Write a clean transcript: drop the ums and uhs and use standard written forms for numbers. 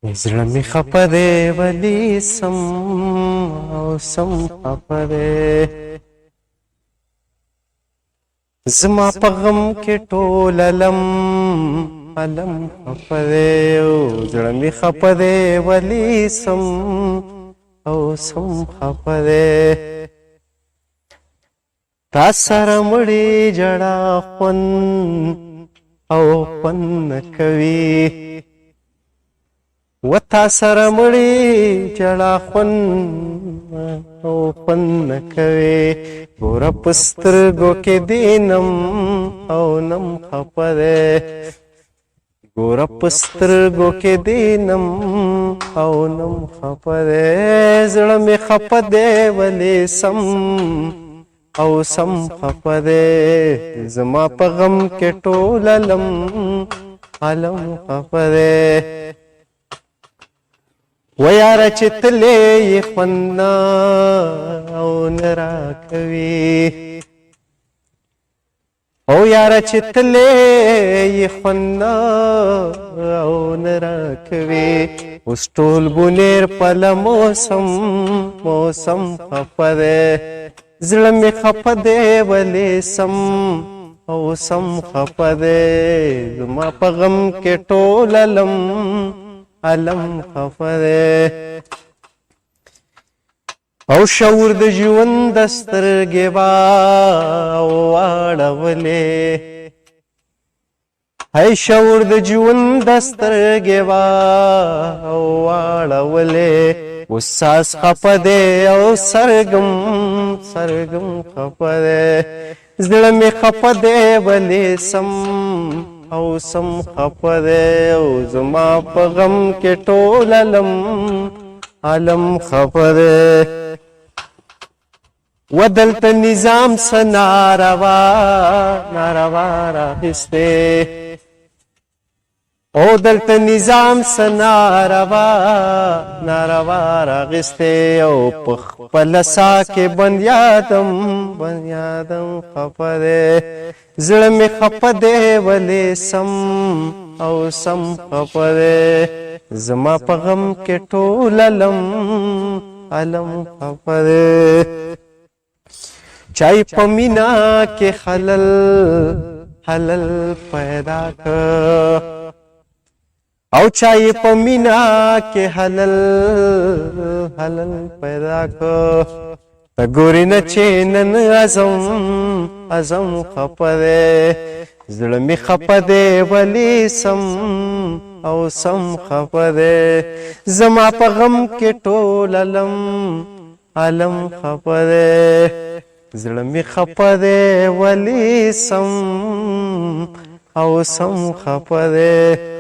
زړه مې خفه دی ولی سم او سم خفه دی زما په غم کې ټول علم خفه دی زړه مې خفه دی ولی سم او سم خفه دی تا سره مړې جړه خوند او خوند نه کوي و تا سره مړې جړه خوند او خوند نه کوي ګوره په سترګو کې دې نم او نم خفه دی ګوره په سترګو کې دې نم او نم خفه دی زړه مې خفه دی ولې سم او سم خفه دی زما په غم کې ټول علم خفه دی و یاره چې تلې یې خوند او نه راکوي او یاره چې تلې یې خوند او نه راکوي اوس ټول بونیر پله موسم خفه دی زړه مې خفه دی ولې سم او سم خفه دی زما په غم کې ټول علم خفه دی او شعور د ژوند د سترګې واړولې هی شعور د ژوند د سترګې واړولې اوس ساس خفه دی او سرګم خفه دی زړه مې خفه دی ولې سم او سم خفه دی او زما په غم کې ټول علم خفه دی و دلته نظام څه ناروا راخیستی او دلته نظام څه ناروا راغیستی او په خپله ساه کې بند یادم خفه دی زړه مې خفه دی ولې سم او سم خفه دی زما په غم کې ټول علم خفه دی چای په مینا کې خلل پیدا کړ او چای په مینا کې حلل پیدا کړ ته ګورې نه چې نن ازم خفه دی زړه مې خفه دی ولې سم او سم خفه دی زما په غم کې ټول علم خفه دی زړه مې خفه دی ولې سم او سم خفه دی